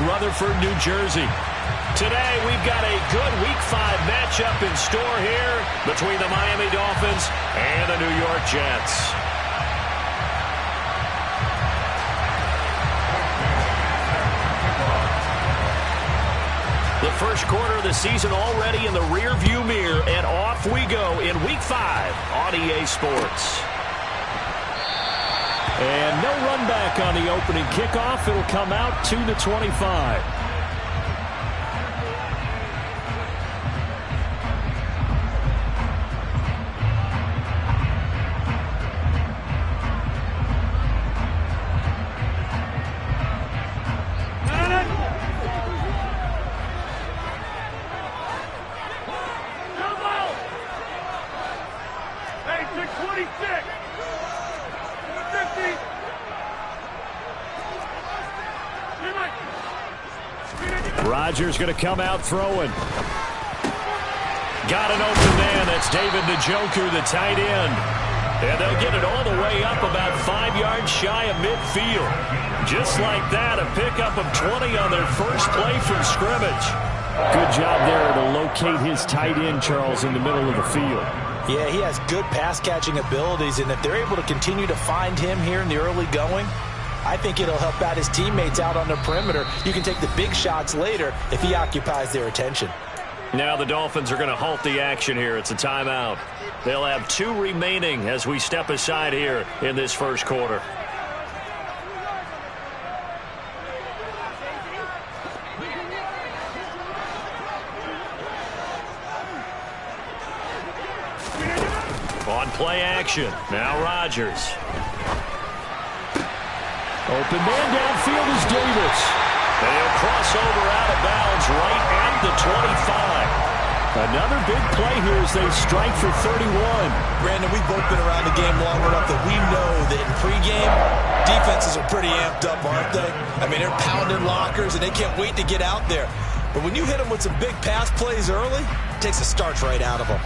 Rutherford, New Jersey. Today, we've got a good Week 5 matchup in store here between the Miami Dolphins and the New York Jets. The first quarter of the season already in the rearview mirror, and off we go in Week 5 on EA Sports. And no run back on the opening kickoff. It'll come out to the 25. Rodgers going to come out throwing. Got an open man. That's David Njoku, the tight end. And they'll get it all the way up about 5 yards shy of midfield. Just like that, a pickup of 20 on their first play from scrimmage. Good job there to locate his tight end, Charles, in the middle of the field. Yeah, he has good pass-catching abilities, and if they're able to continue to find him here in the early going, I think it'll help out his teammates out on the perimeter. You can take the big shots later if he occupies their attention. Now the Dolphins are going to halt the action here. It's a timeout. They'll have 2 remaining as we step aside here in this first quarter. On play action. Now Rodgers. Open man downfield is Davis. And he'll cross over out of bounds right at the 25. Another big play here as they strike for 31. Brandon, we've both been around the game long enough that we know that in pregame, defenses are pretty amped up, aren't they? I mean, they're pounding lockers, and they can't wait to get out there. But when you hit them with some big pass plays early, it takes the starch right out of them.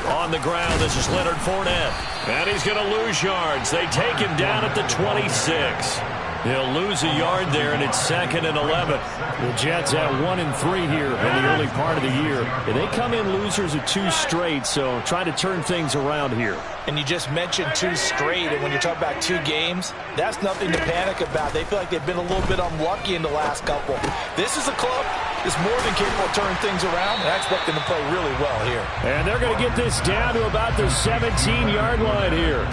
On the ground, this is Leonard Fournette. And he's going to lose yards. They take him down at the 26. He'll lose a yard there, and it's 2nd and 11. The Jets at 1-3 here in the early part of the year. And they come in losers of 2 straight, so try to turn things around here. And you just mentioned 2 straight, and when you're talking about 2 games, that's nothing to panic about. They feel like they've been a little bit unlucky in the last couple. This is a club that's more than capable of turning things around, and I expect them to play really well here. And they're going to get this down to about the 17-yard line here.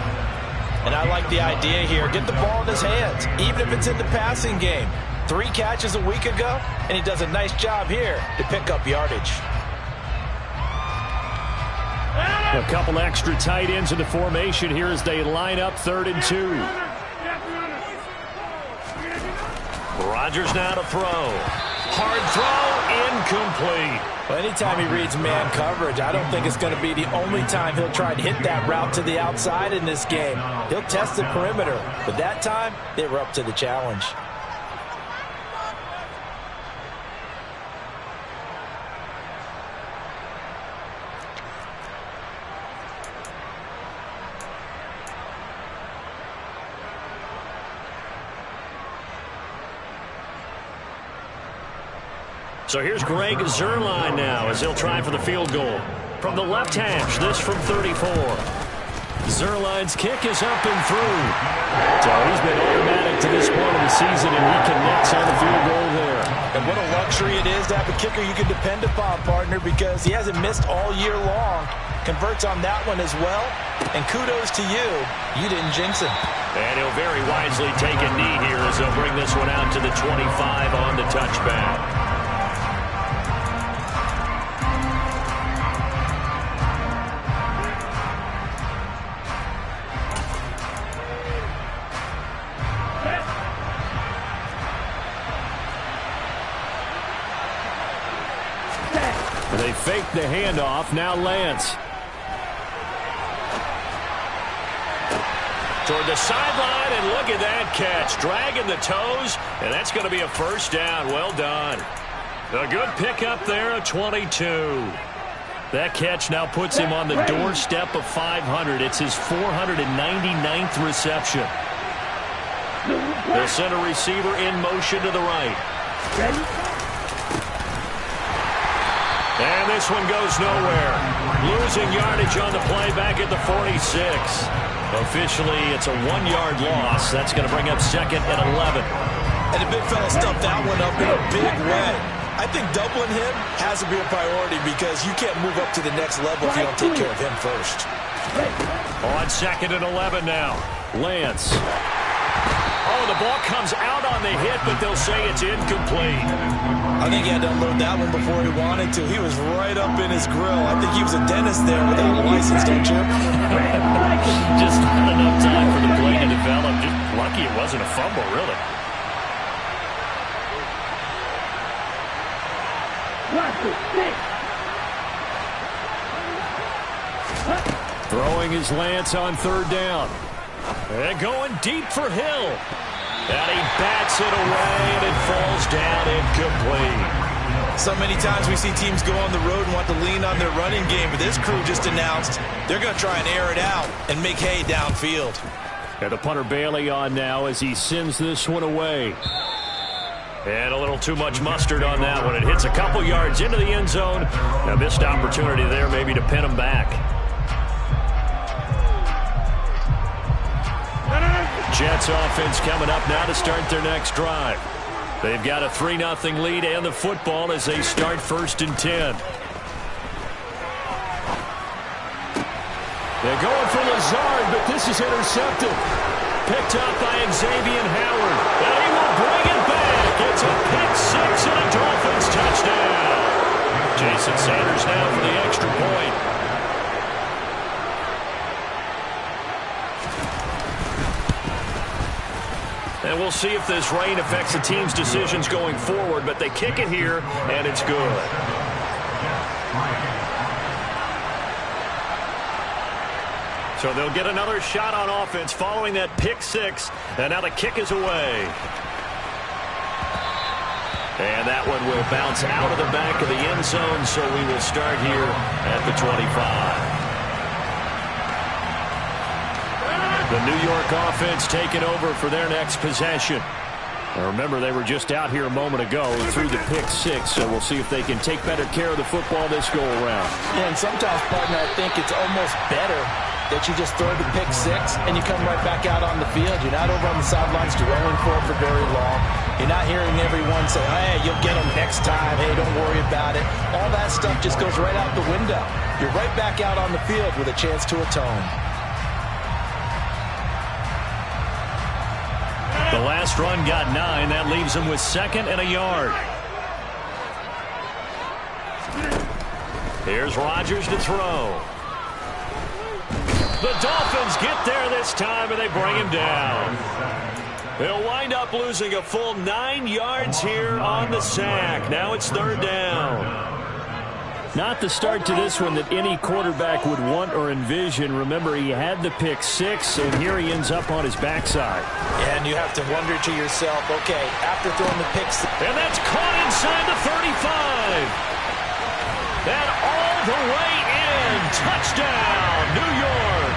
And I like the idea here. Get the ball in his hands, even if it's in the passing game. 3 catches a week ago, and he does a nice job here to pick up yardage. A couple extra tight ends in the formation here as they line up 3rd and 2. Rodgers now to throw. Hard throw, incomplete. Well, anytime he reads man coverage, I don't think it's going to be the only time he'll try to hit that route to the outside in this game. He'll test the perimeter, but that time they were up to the challenge. So here's Greg Zuerlein now as he'll try for the field goal. From the left hash, this from 34. Zuerlein's kick is up and through. So he's been automatic to this point of the season, and he connects on the field goal there. And what a luxury it is to have a kicker you can depend upon, partner, because he hasn't missed all year long. Converts on that one as well. And kudos to you. You didn't jinx him. And he'll very wisely take a knee here as they'll bring this one out to the 25 on the touchback. They fake the handoff. Now Lance. Toward the sideline, and look at that catch. Dragging the toes, and that's going to be a first down. Well done. A good pickup there, a 22. That catch now puts him on the doorstep of 500. It's his 499th reception. They'll send a receiver in motion to the right. And this one goes nowhere. Losing yardage on the play back at the 46. Officially, it's a 1-yard loss. That's going to bring up 2nd and 11. And the big fella stuffed that one up in a big way. I think doubling him has to be a priority because you can't move up to the next level if you don't take care of him first. On 2nd and 11 now. Lance. Oh, the ball comes out on the hit, but they'll say it's incomplete. I think he had to unload that one before he wanted to. He was right up in his grill. I think he was a dentist there without a license, don't you? Just not enough time for the play to develop. Just lucky it wasn't a fumble, really. Throwing his Lance on 3rd down. And going deep for Hill. And he bats it away, and it falls down incomplete. So many times we see teams go on the road and want to lean on their running game, but this crew just announced they're going to try and air it out and make hay downfield. And the punter Bailey on now as he sends this one away. And a little too much mustard on that one. It hits a couple yards into the end zone. A missed opportunity there maybe to pin him back. Jets offense coming up now to start their next drive. They've got a 3-0 lead and the football as they start 1st and 10. They're going for Lazard, but this is intercepted. Picked up by Xavier Howard. And he will bring it back. It's a pick 6 and a Dolphins touchdown. Jason Sanders now for the extra point. And we'll see if this rain affects the team's decisions going forward, but they kick it here, and it's good. So they'll get another shot on offense following that pick 6, and now the kick is away. And that one will bounce out of the back of the end zone, so we will start here at the 25. The New York offense taking over for their next possession. Now remember, they were just out here a moment ago through the pick 6, so we'll see if they can take better care of the football this go-around. Yeah, and sometimes, partner, I think it's almost better that you just throw the pick 6 and you come right back out on the field. You're not over on the sidelines dwelling for it for very long. You're not hearing everyone say, hey, you'll get them next time. Hey, don't worry about it. All that stuff just goes right out the window. You're right back out on the field with a chance to atone. The last run got 9. That leaves him with 2nd and a yard. Here's Rodgers to throw. The Dolphins get there this time, and they bring him down. They'll wind up losing a full 9 yards here on the sack. Now it's 3rd down. Not the start to this one that any quarterback would want or envision. Remember, he had the pick 6, and here he ends up on his backside. Yeah, and you have to wonder to yourself, okay, after throwing the pick 6. And that's caught inside the 35. And all the way in. Touchdown, New York.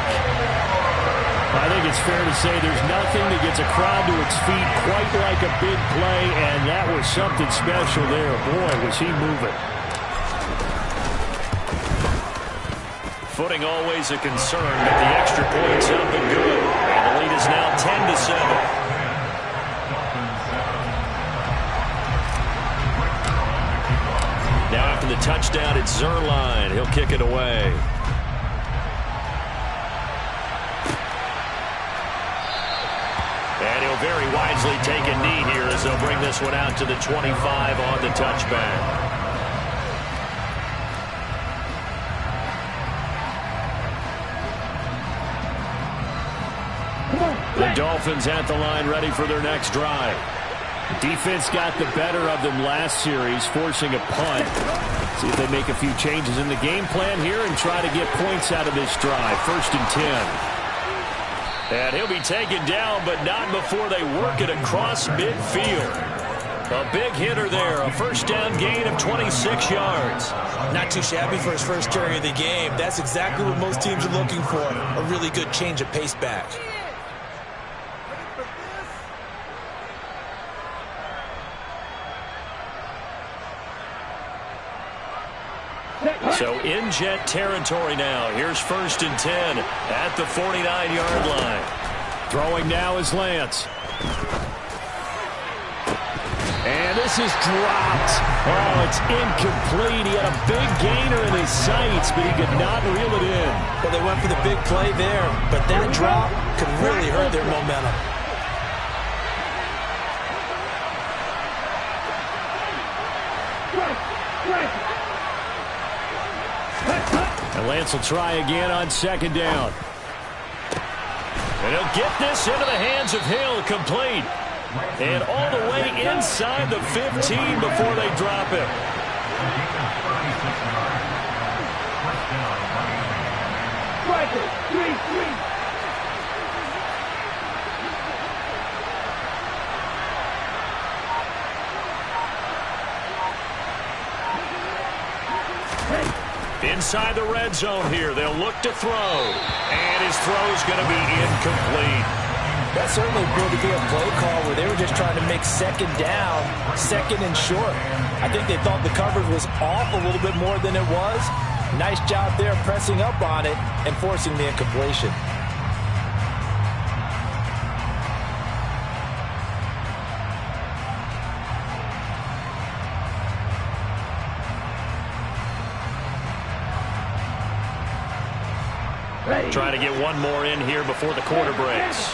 I think it's fair to say there's nothing that gets a crowd to its feet quite like a big play, and that was something special there. Boy, was he moving. Footing always a concern, but the extra point's up and good. And the lead is now 10-7. Now after the touchdown, it's Zerline. He'll kick it away. And he'll very wisely take a knee here as they'll bring this one out to the 25 on the touchback. The Dolphins at the line ready for their next drive. Defense got the better of them last series, forcing a punt. See if they make a few changes in the game plan here and try to get points out of this drive. 1st and 10. And he'll be taken down, but not before they work it across midfield. A big hitter there, a first down gain of 26 yards. Not too shabby for his first carry of the game. That's exactly what most teams are looking for, a really good change of pace back. So in jet territory now. Here's 1st and 10 at the 49-yard line. Throwing now is Lance. And this is dropped. Oh, it's incomplete. He had a big gainer in his sights, but he could not reel it in. Well, they went for the big play there, but that drop could really hurt their momentum. And Lance will try again on 2nd down. And he'll get this into the hands of Hill, complete. And all the way inside the 15 before they drop it. Inside the red zone here, they'll look to throw. And his throw's going to be incomplete. That certainly appeared to be a play call where they were just trying to make 2nd down, 2nd and short. I think they thought the coverage was off a little bit more than it was. Nice job there pressing up on it and forcing the incompletion. Try to get one more in here before the quarter breaks.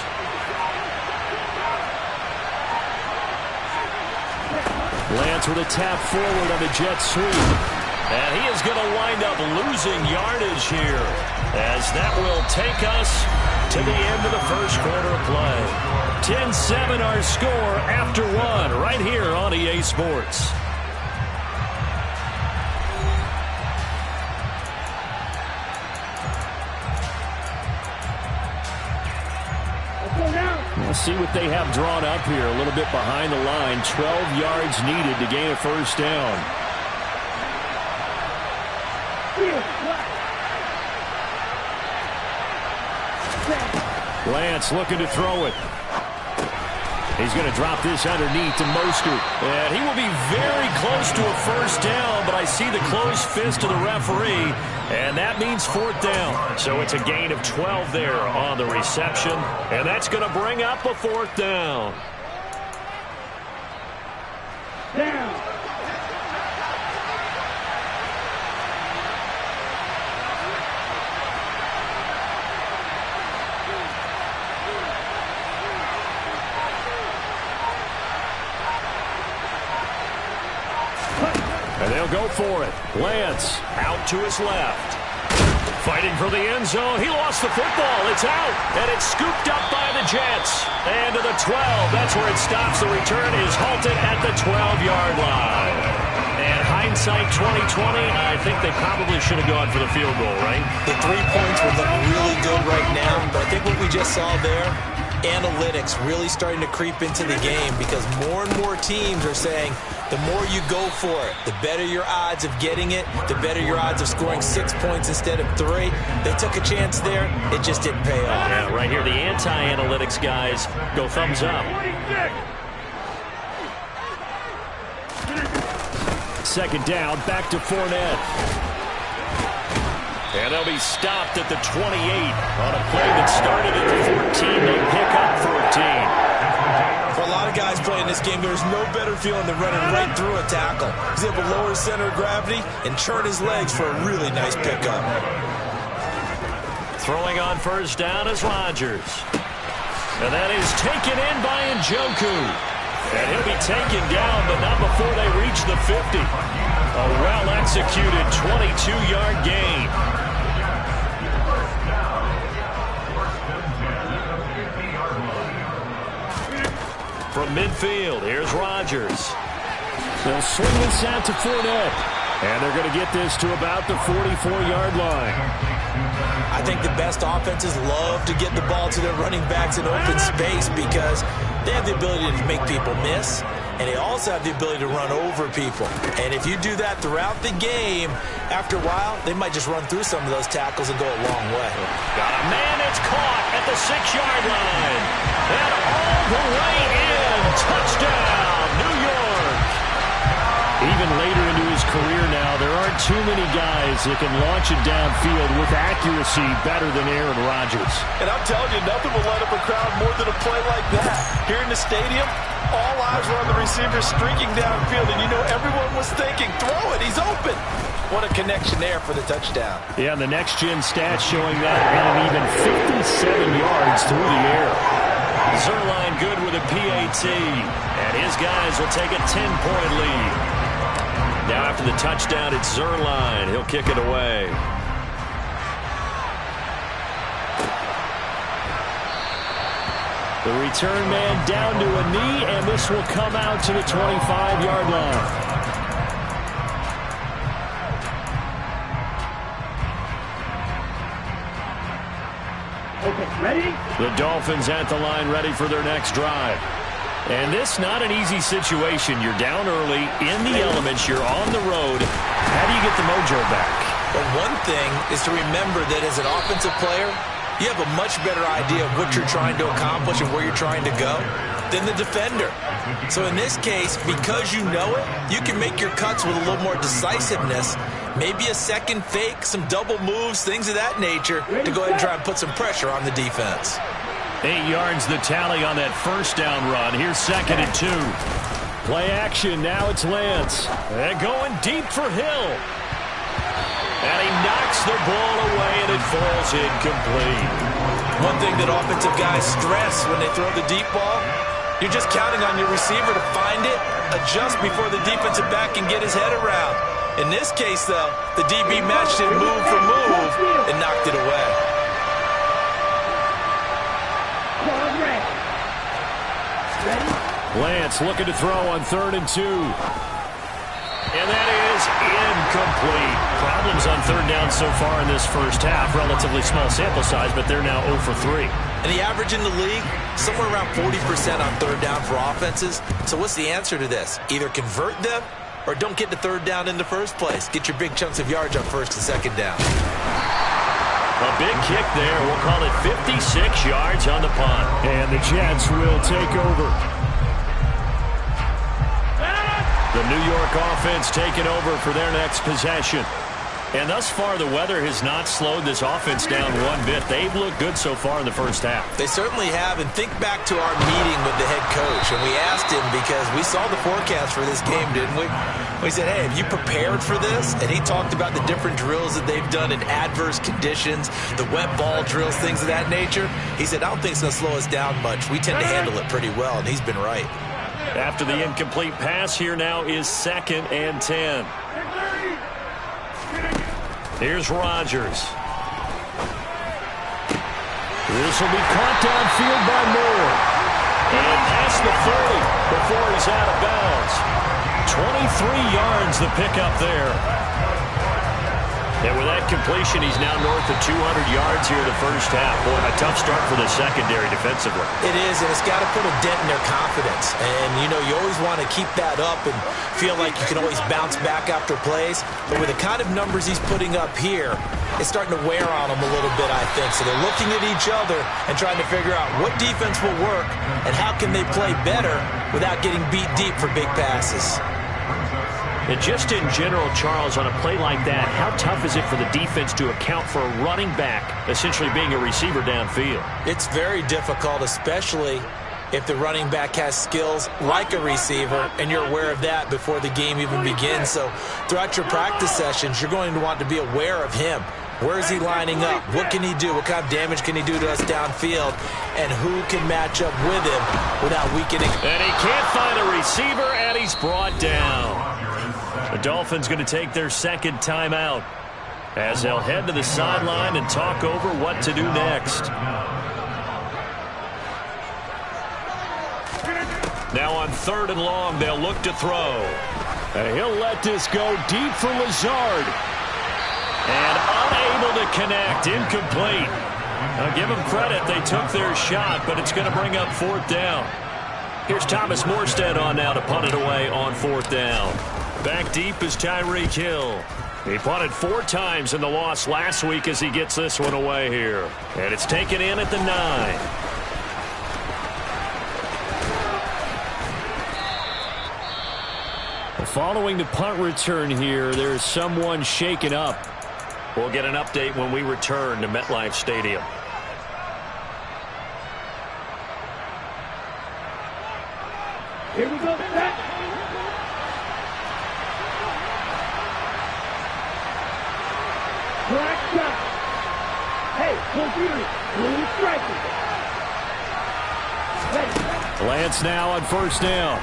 Lance with a tap forward on the jet sweep. And he is going to wind up losing yardage here, as that will take us to the end of the first quarter of play. 10-7 our score after 1 right here on EA Sports. We'll see what they have drawn up here. A little bit behind the line. 12 yards needed to gain a first down. Lance looking to throw it. He's going to drop this underneath to Mostert. And he will be very close to a first down, but I see the closed fist of the referee, and that means 4th down. So it's a gain of 12 there on the reception, and that's going to bring up a 4th down. And they'll go for it. Lance out to his left. Fighting for the end zone. He lost the football. It's out. And it's scooped up by the Jets. And to the 12. That's where it stops. The return is halted at the 12-yard line. And hindsight 2020, I think they probably should have gone for the field goal, right? The 3 points would look really good right now. But I think what we just saw there, analytics really starting to creep into the game, because more and more teams are saying the more you go for it, the better your odds of getting it, the better your odds of scoring 6 points instead of 3. They took a chance there. It just didn't pay off. Yeah, right here, the anti-analytics guys go thumbs up. 2nd down, back to Fournette. And they'll be stopped at the 28 on a play that started at the 14. They pick up 14. For a lot of guys playing this game, there's no better feeling than running right through a tackle. He's able to lower his center of gravity and churn his legs for a really nice pickup. Throwing on 1st down is Rodgers. And that is taken in by Njoku. And he'll be taken down, but not before they reach the 50. A well-executed 22-yard gain. From midfield, here's Rodgers. They'll swing this out to Fournette. And they're going to get this to about the 44-yard line. I think the best offenses love to get the ball to their running backs in open space, because they have the ability to make people miss. and they also have the ability to run over people. And if you do that throughout the game, after a while, they might just run through some of those tackles and go a long way. Got a man that's caught at the 6-yard line. And all the way in. Touchdown, New York. Even later into his career now, there aren't too many guys that can launch it downfield with accuracy better than Aaron Rodgers. And I'm telling you, nothing will light up a crowd more than a play like that. Here in the stadium, all eyes were on the receiver streaking downfield, and you know everyone was thinking, throw it, he's open. What a connection there for the touchdown. Yeah, the next-gen stats showing that and an even 57 yards through the air. Zerline good with a PAT, and his guys will take a 10-point lead. Now after the touchdown, it's Zerline. He'll kick it away. The return man down to a knee, and this will come out to the 25-yard line. Okay, ready? The Dolphins at the line, ready for their next drive. And this not an easy situation. You're down early, in the elements, you're on the road. How do you get the mojo back? But one thing is to remember that as an offensive player, you have a much better idea of what you're trying to accomplish and where you're trying to go than the defender. So in this case, because you know it, you can make your cuts with a little more decisiveness, maybe a second fake, some double moves, things of that nature, to go ahead and try and put some pressure on the defense. 8 yards the tally on that first down run. Here's 2nd and 2. Play action. Now it's Lance. And going deep for Hill. And he knocks the ball away, and it falls incomplete. One thing that offensive guys stress when they throw the deep ball, you're just counting on your receiver to find it, adjust before the defensive back can get his head around. In this case, though, the DB matched it move for move and knocked it away. Lance looking to throw on 3rd and 2. And that is incomplete. Problems on 3rd down so far in this first half. Relatively small sample size, but they're now 0 for 3. And the average in the league, somewhere around 40% on 3rd down for offenses. So what's the answer to this? Either convert them or don't get the 3rd down in the first place. Get your big chunks of yards on 1st and 2nd down. A big kick there. We'll call it 56 yards on the punt. And the Jets will take over. The New York offense taking over for their next possession. And thus far, the weather has not slowed this offense down one bit. They've looked good so far in the first half. They certainly have. And think back to our meeting with the head coach. And we asked him, because we saw the forecast for this game, didn't we? We said, hey, have you prepared for this? And he talked about the different drills that they've done in adverse conditions, the wet ball drills, things of that nature. He said, I don't think it's going to slow us down much. We tend to handle it pretty well, and he's been right. After the incomplete pass, here now is 2nd and 10. Here's Rodgers. This will be caught downfield by Moore. And past the 30 before he's out of bounds. 23 yards the pickup there. And with that completion, he's now north of 200 yards here in the first half. Boy, a tough start for the secondary defensively. It is, and it's got to put a dent in their confidence. And, you know, you always want to keep that up and feel like you can always bounce back after plays. But with the kind of numbers he's putting up here, it's starting to wear on them a little bit, I think. So they're looking at each other and trying to figure out what defense will work and how can they play better without getting beat deep for big passes. And just in general, Charles, on a play like that, how tough is it for the defense to account for a running back essentially being a receiver downfield? It's very difficult, especially if the running back has skills like a receiver, and you're aware of that before the game even begins. So throughout your practice sessions, you're going to want to be aware of him. Where is he lining up? What can he do? What kind of damage can he do to us downfield? And who can match up with him without weakening? And he can't find a receiver, and he's brought down. The Dolphins going to take their 2nd timeout as they'll head to the sideline and talk over what to do next. Now on 3rd and long, they'll look to throw. And he'll let this go deep for Lazard. And unable to connect, incomplete. Now give them credit, they took their shot, but it's going to bring up 4th down. Here's Thomas Morstead on now to punt it away on 4th down. Back deep is Tyreek Hill. He punted 4 times in the loss last week as he gets this one away here. And it's taken in at the 9. Following the punt return here, there's someone shaken up. We'll get an update when we return to MetLife Stadium. Here we go, back. Black shot. Hey, computer, blue striker. Lance now on 1st down.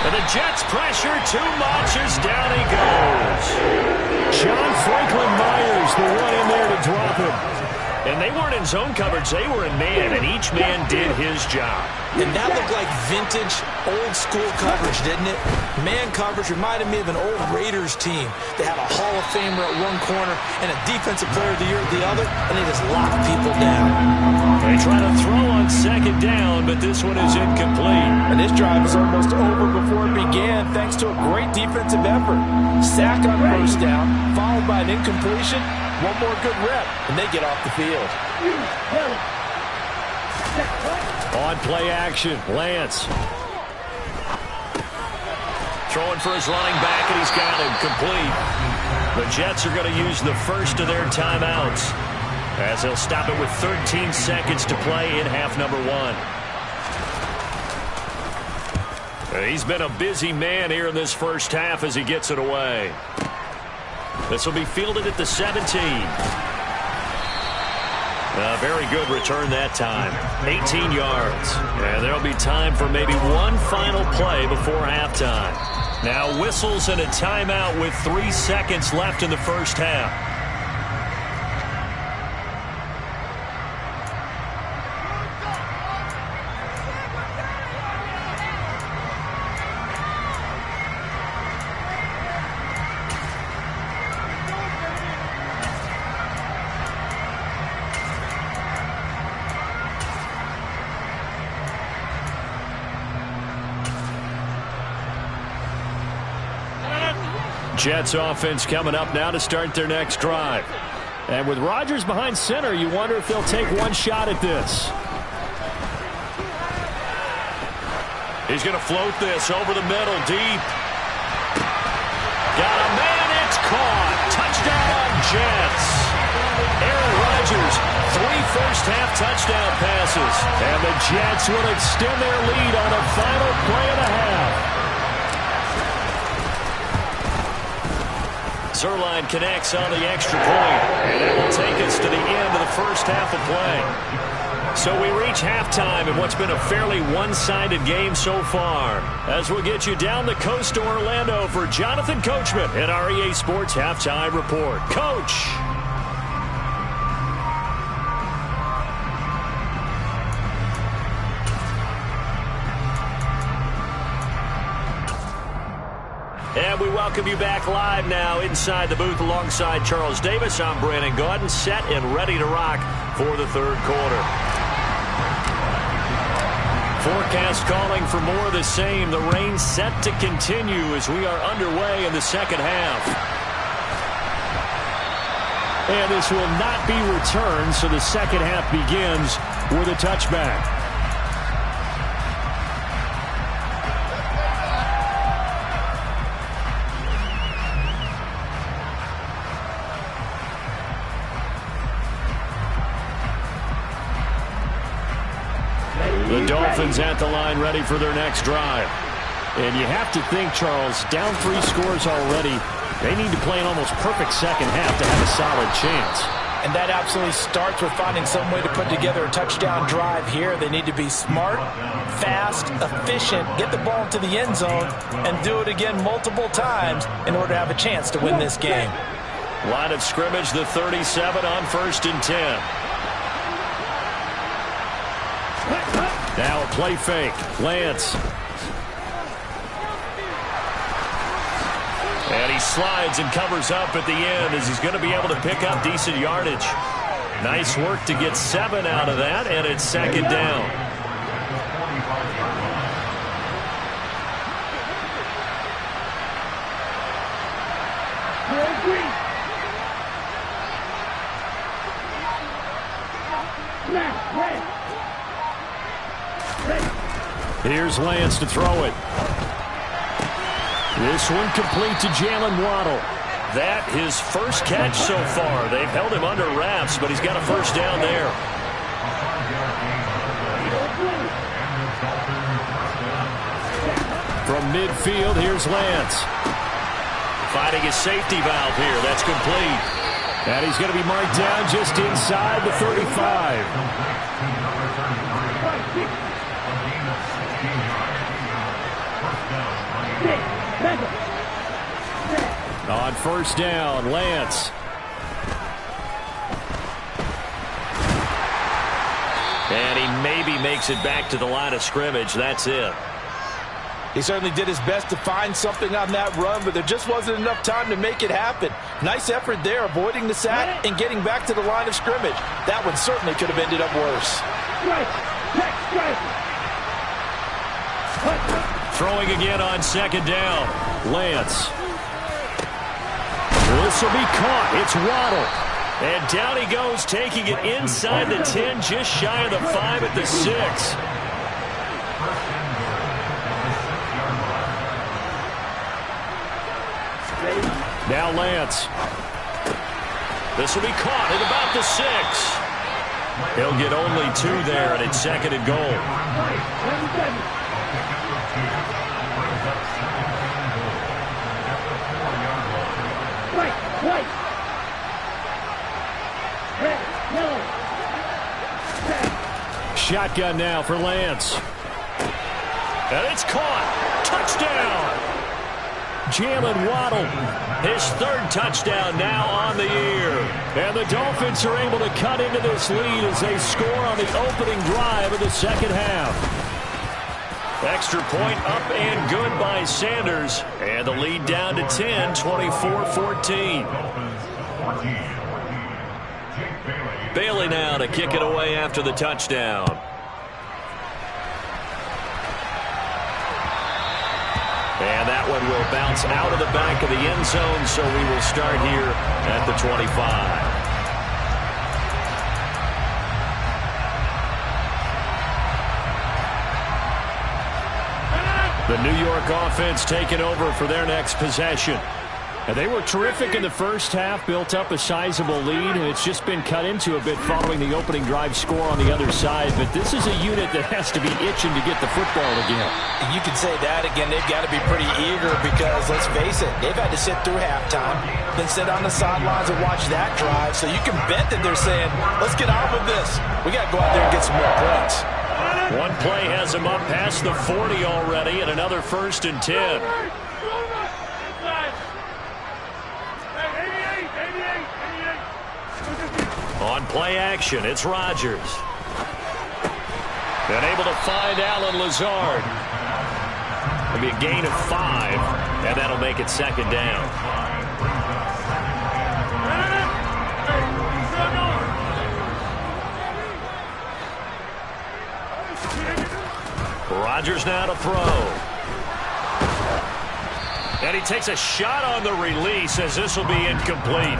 And the Jets pressure too much as down he goes. John Franklin Myers, the one in there to drop him. And they weren't in zone coverage, they were in man, and each man did his job. And that looked like vintage, old-school coverage, didn't it? Man coverage reminded me of an old Raiders team. They had a Hall of Famer at one corner and a Defensive Player of the Year at the other, and they just locked people down. They try to throw on 2nd down, but this one is incomplete. And this drive is almost over before it began, thanks to a great defensive effort. Sack on 1st down, followed by an incompletion. One more good rep, and they get off the field. On play action, Lance. Throwing for his running back, and he's got him complete. The Jets are going to use the first of their timeouts, as they'll stop it with 13 seconds to play in half number 1. He's been a busy man here in this first half as he gets it away. This will be fielded at the 17. A very good return that time. 18 yards. And there'll be time for maybe one final play before halftime. Now whistles and a timeout with 3 seconds left in the first half. Jets offense coming up now to start their next drive. And with Rodgers behind center, you wonder if they'll take one shot at this. He's going to float this over the middle, deep. Got a man, it's caught. Touchdown, Jets. Aaron Rodgers, 3 first-half touchdown passes. And the Jets will extend their lead on a final play and a half. Zerline connects on the extra point, and it will take us to the end of the first half of play. So we reach halftime in what's been a fairly one-sided game so far, as we'll get you down the coast to Orlando for Jonathan Coachman at our EA Sports Halftime Report. Coach! And we welcome you back live now inside the booth alongside Charles Davis. I'm Brandon Gaudin, set and ready to rock for the third quarter. Forecast calling for more of the same. The rain set to continue as we are underway in the second half. And this will not be returned, so the second half begins with a touchback. The Dolphins at the line ready for their next drive. And you have to think, Charles, down 3 scores already. They need to play an almost perfect second half to have a solid chance. And that absolutely starts with finding some way to put together a touchdown drive here. They need to be smart, fast, efficient, get the ball into the end zone, and do it again multiple times in order to have a chance to win this game. Line of scrimmage, the 37 on 1st and 10. Now a play fake. Lance. And he slides and covers up at the end as he's going to be able to pick up decent yardage. Nice work to get 7 out of that, and it's second down. Here's Lance to throw it. This one complete to Jalen Waddle. That his first catch so far. They've held him under wraps, but he's got a first down there. From midfield, here's Lance. Finding his safety valve here. That's complete. And he's going to be marked down just inside the 35. On first down, Lance. And he maybe makes it back to the line of scrimmage. That's it. He certainly did his best to find something on that run, but there just wasn't enough time to make it happen. Nice effort there, avoiding the sack and getting back to the line of scrimmage. That one certainly could have ended up worse. Throwing again on second down. Lance. This will be caught. It's Waddle. And down he goes, taking it inside the 10, just shy of the 5 at the 6. Now Lance. This will be caught at about the 6. He'll get only 2 there, and it's second and goal. Shotgun now for Lance. And it's caught. Touchdown. Jalen Waddle, his 3rd touchdown now on the year. And the Dolphins are able to cut into this lead as they score on the opening drive of the second half. Extra point up and good by Sanders. And the lead down to 10, 24-14. Bailey now to kick it away after the touchdown. And that one will bounce out of the back of the end zone, so we will start here at the 25. The New York offense taking over for their next possession. And they were terrific in the first half, built up a sizable lead, and it's just been cut into a bit following the opening drive score on the other side. But this is a unit that has to be itching to get the football again. You can say that again. They've got to be pretty eager because, let's face it, they've had to sit through halftime, then sit on the sidelines and watch that drive. So you can bet that they're saying, let's get on with this. We got to go out there and get some more points. One play has him up past the 40 already, and another 1st and 10. On play action, it's Rodgers. And able to find Allen Lazard. It'll be a gain of 5, and that'll make it second down. Rodgers now to throw. And he takes a shot on the release as this will be incomplete.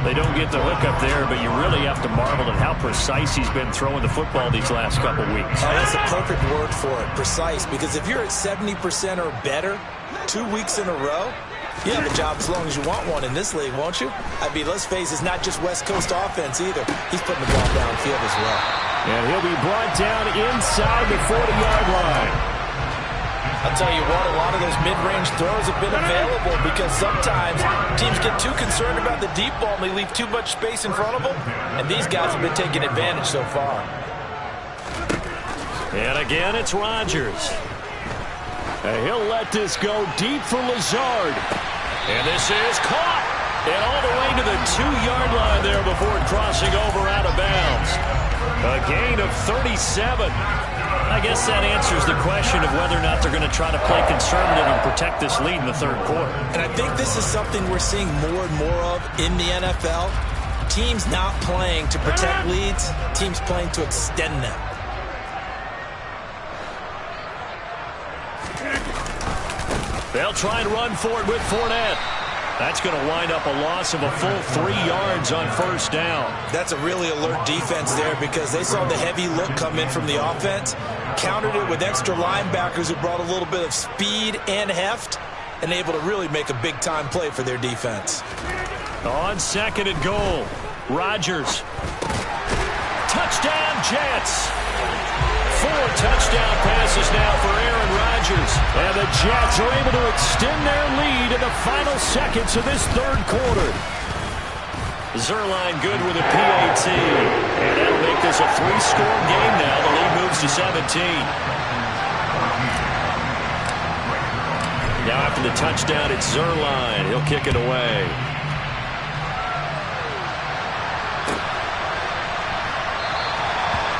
They don't get the hook up there, but you really have to marvel at how precise he's been throwing the football these last couple weeks. Oh, that's a perfect word for it, precise, because if you're at 70% or better 2 weeks in a row, you have a job as long as you want one in this league, won't you? I mean, let's face it, it's not just West Coast offense either. He's putting the ball downfield as well. And he'll be brought down inside the 40-yard line. I'll tell you what, a lot of those mid-range throws have been available because sometimes teams get too concerned about the deep ball and they leave too much space in front of them, and these guys have been taking advantage so far. And again, it's Rodgers. And he'll let this go deep for Lazard. And this is caught. And all the way to the 2-yard line there before crossing over out of bounds. A gain of 37. I guess that answers the question of whether or not they're going to try to play conservative and protect this lead in the 3rd quarter. And I think this is something we're seeing more and more of in the NFL. Teams not playing to protect leads, teams playing to extend them. They'll try and run for it with Fournette. That's going to wind up a loss of a full 3 yards on first down. That's a really alert defense there because they saw the heavy look come in from the offense, countered it with extra linebackers who brought a little bit of speed and heft, and able to really make a big-time play for their defense. On second and goal, Rodgers. Touchdown, Jets. 4 touchdown passes now for Aaron Rodgers. And the Jets are able to extend their lead in the final seconds of this third quarter. Zerline good with a PAT. And that'll make this a 3-score game now. The lead moves to 17. Now after the touchdown, it's Zerline. He'll kick it away.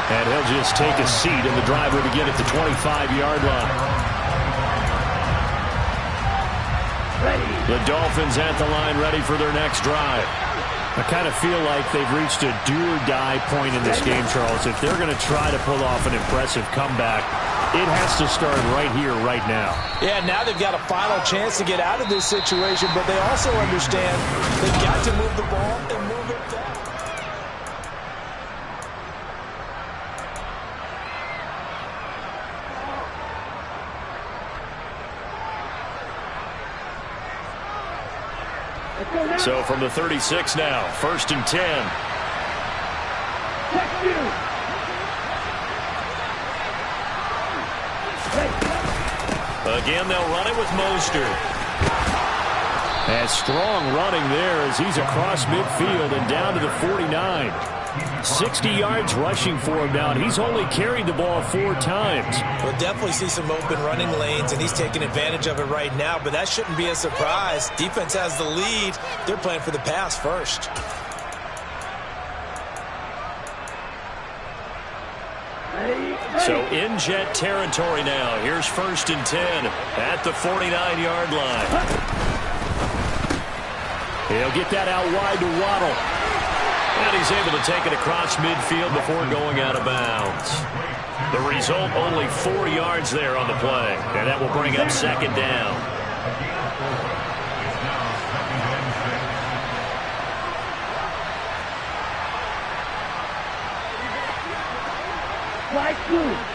And he'll just take a seat in the drive to get at the 25-yard line. The Dolphins at the line ready for their next drive. I kind of feel like they've reached a do-or-die point in this game, Charles. If they're going to try to pull off an impressive comeback, it has to start right here, right now. Yeah, now they've got a final chance to get out of this situation, but they also understand they've got to move the ball and move it fast. So from the 36 now, 1st and 10. Again, they'll run it with Mostert. And strong running there as he's across midfield and down to the 49. 60 yards rushing for him now, and he's only carried the ball 4 times. We'll definitely see some open running lanes, and he's taking advantage of it right now, but that shouldn't be a surprise. Defense has the lead. They're playing for the pass first. So in Jet territory now. Here's 1st and 10 at the 49-yard line. He'll get that out wide to Waddle. And he's able to take it across midfield before going out of bounds. The result, only 4 yards there on the play. And that will bring up 2nd down. Flag 2.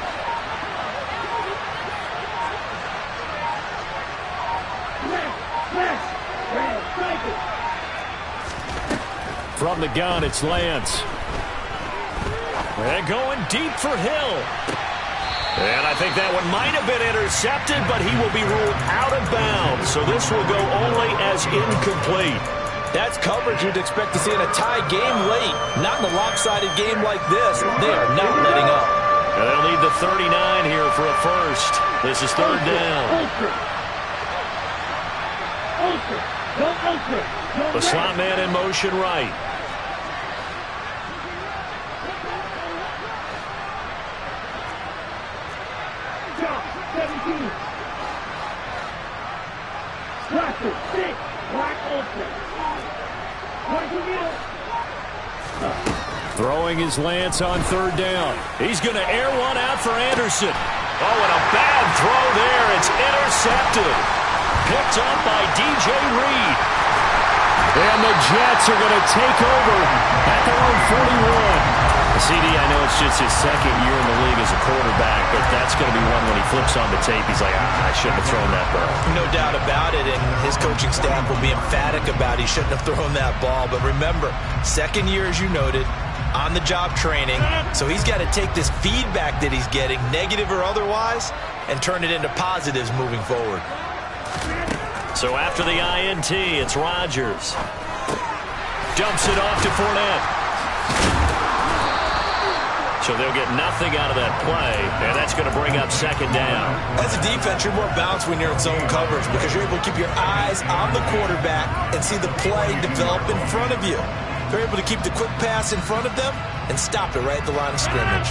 From the gun, it's Lance. And going deep for Hill. And I think that one might have been intercepted, but he will be ruled out of bounds. So this will go only as incomplete. That's coverage you'd expect to see in a tie game late. Not in a lopsided game like this. They are not letting up. And they'll need the 39 here for a first. This is 3rd down. The slot man in motion right. Throwing his Lance on 3rd down. He's going to air one out for Anderson. Oh, and a bad throw there. It's intercepted. Picked up by DJ Reed. And the Jets are going to take over at their own 41. CD, I know it's just his 2nd year in the league as a quarterback, but that's going to be one when he flips on the tape. He's like, I shouldn't have thrown that ball. No doubt about it, and his coaching staff will be emphatic about he shouldn't have thrown that ball. But remember, 2nd year, as you noted, on-the-job training, so he's got to take this feedback that he's getting, negative or otherwise, and turn it into positives moving forward. So after the INT, it's Rodgers. Dumps it off to Fournette. So they'll get nothing out of that play, and that's going to bring up 2nd down. As a defense, you're more balanced when you're in zone coverage because you're able to keep your eyes on the quarterback and see the play develop in front of you. They're able to keep the quick pass in front of them and stop it right at the line of scrimmage.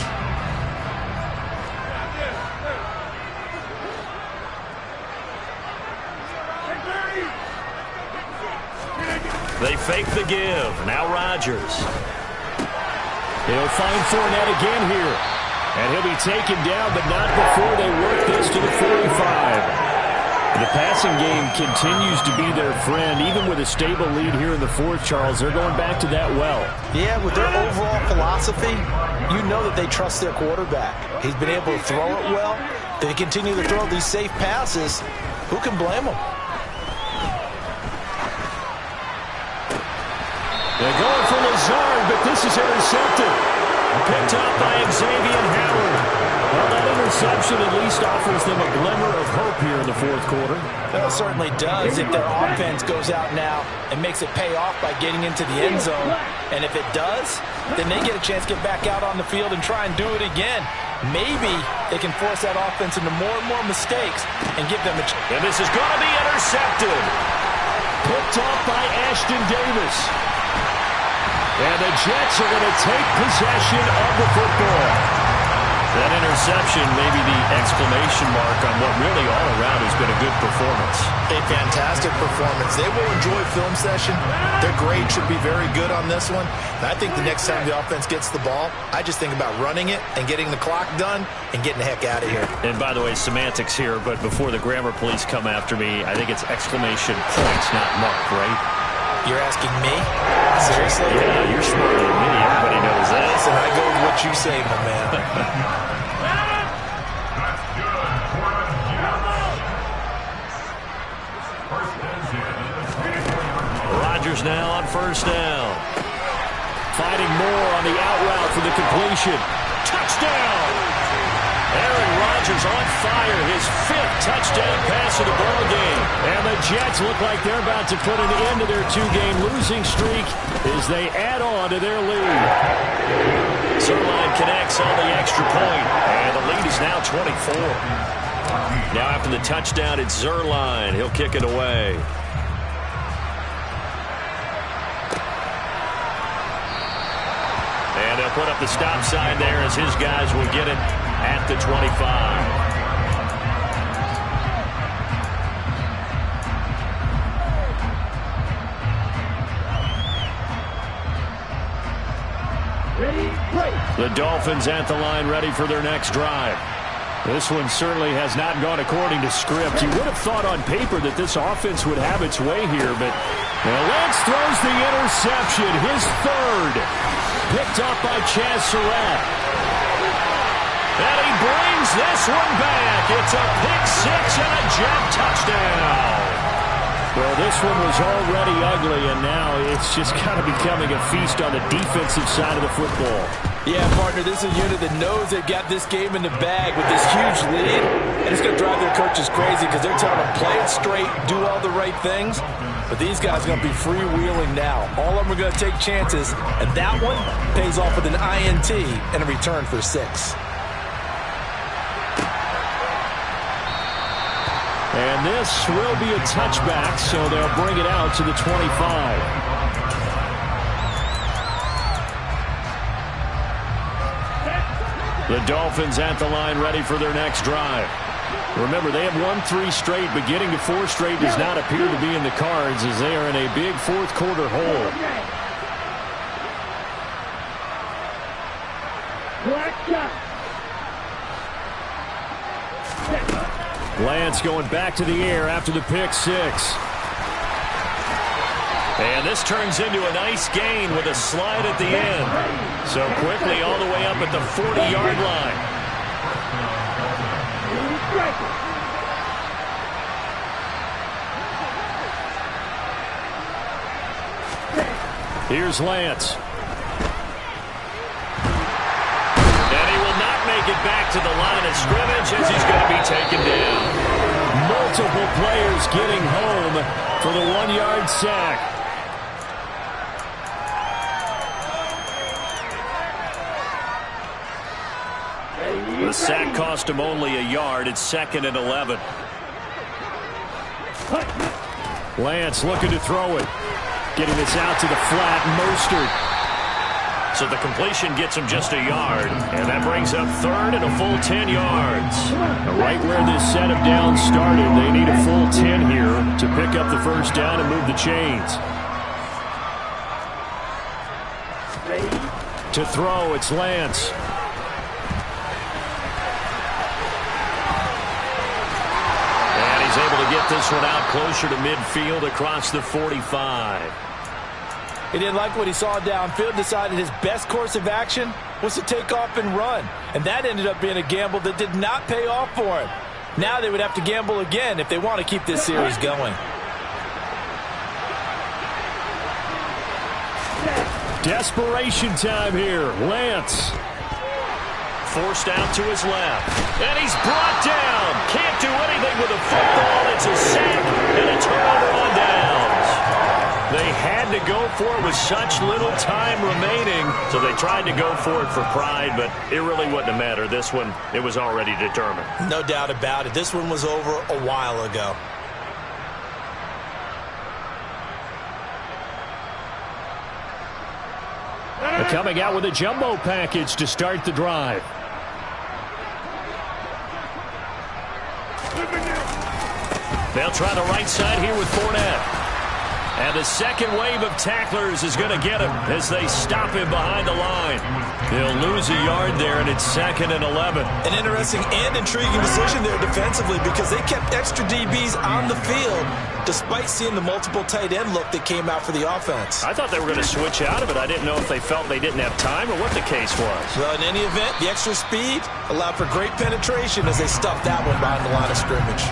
They fake the give. Now Rodgers. He'll find Fournette again here. And he'll be taken down, but not before they work this to the 45. The passing game continues to be their friend. Even with a stable lead here in the fourth, Charles, they're going back to that well. Yeah, with their overall philosophy, you know that they trust their quarterback. He's been able to throw it well. They continue to throw these safe passes. Who can blame them? They're going for Lazard, but this is intercepted. Picked up by Xavier Howard. Well, that interception at least offers them a glimmer of hope here in the fourth quarter. Well, it certainly does if their offense goes out now and makes it pay off by getting into the end zone. And if it does, then they get a chance to get back out on the field and try and do it again. Maybe they can force that offense into more and more mistakes and give them a chance. And this is going to be intercepted. Picked off by Ashton Davis. And the Jets are going to take possession of the football. That interception may be the exclamation mark on what really all around has been a good performance. A fantastic performance. They will enjoy film session. Their grade should be very good on this one. And I think the next time the offense gets the ball, I just think about running it and getting the clock done and getting the heck out of here. And by the way, semantics here, but before the grammar police come after me, I think it's exclamation points, not mark, right? You're asking me? Seriously? Yeah, you're smarter than me. Everybody knows that. Listen, I go with what you say, my man. Rodgers now on first down. Fighting more on the out route for the completion. Touchdown! Aaron Rodgers on fire, his fifth touchdown pass of the ball game. And the Jets look like they're about to put an end to their two-game losing streak as they add on to their lead. Zerline connects on the extra point, and the lead is now 24. Now after the touchdown, it's Zerline. He'll kick it away. And they'll put up the stop sign there as his guys will get it at the 25. The Dolphins at the line ready for their next drive. This one certainly has not gone according to script. You would have thought on paper that this offense would have its way here, but Lance throws the interception, his third. Picked up by Chaz Surratt. And he brings this one back. It's a pick six and a Jet touchdown. Well, this one was already ugly, and now it's just kind of becoming a feast on the defensive side of the football. Yeah, partner, this is a unit that knows they've got this game in the bag with this huge lead, and it's going to drive their coaches crazy because they're telling them play it straight, do all the right things. But these guys are going to be freewheeling now. All of them are going to take chances, and that one pays off with an INT and a return for 6. And this will be a touchback, so they'll bring it out to the 25. The Dolphins at the line ready for their next drive. Remember, they have won 3 straight, but getting to 4 straight does not appear to be in the cards as they are in a big fourth quarter hole. Lance going back to the air after the pick 6. And this turns into a nice gain with a slide at the end. So quickly all the way up at the 40-yard line. Here's Lance. And he will not make it back to the line of scrimmage as he's going to be taken down. Multiple players getting home for the 1-yard sack. The sack cost him only a yard. It's 2nd and 11. Lance looking to throw it. Getting this out to the flat. Mostert. So the completion gets him just a yard. And that brings up 3rd and a full 10 yards. Right where this set of downs started, they need a full 10 here to pick up the first down and move the chains. To throw, it's Lance. he's able to get this one out closer to midfield across the 45. He didn't like what he saw downfield, decided his best course of action was to take off and run. And that ended up being a gamble that did not pay off for him. Now they would have to gamble again if they want to keep this series going. Desperation time here. Lance. Forced out to his left. And he's brought down. Can't do anything with a football. It's a sack and a turnover on downs. They had to go for it with such little time remaining, so they tried to go for it for pride, but it really wouldn't have mattered. This one, it was already determined. No doubt about it. This one was over a while ago. They're coming out with a jumbo package to start the drive. They'll try the right side here with Fournette. And the second wave of tacklers is going to get him as they stop him behind the line. They'll lose a yard there, and it's 2nd and 11. An interesting and intriguing decision there defensively because they kept extra DBs on the field despite seeing the multiple tight end look that came out for the offense. I thought they were going to switch out of it. I didn't know if they felt they didn't have time or what the case was. Well, in any event, the extra speed allowed for great penetration as they stuffed that one behind the line of scrimmage.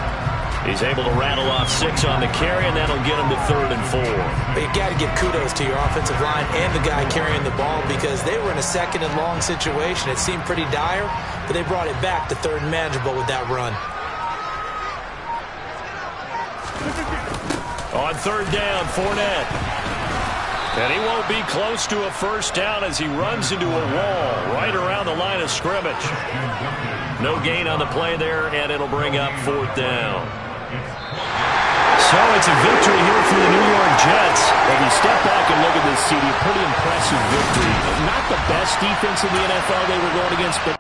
He's able to rattle off 6 on the carry, and that'll get him to 3rd and 4. But you got to give kudos to your offensive line and the guy carrying the ball because they were in a 2nd and long situation. It seemed pretty dire, but they brought it back to 3rd and manageable with that run. On 3rd down, Fournette. And he won't be close to a first down as he runs into a wall right around the line of scrimmage. No gain on the play there, and it'll bring up 4th down. So it's a victory here for the New York Jets. If you step back and look at this, CD, pretty impressive victory. Not the best defense in the NFL they were going against, but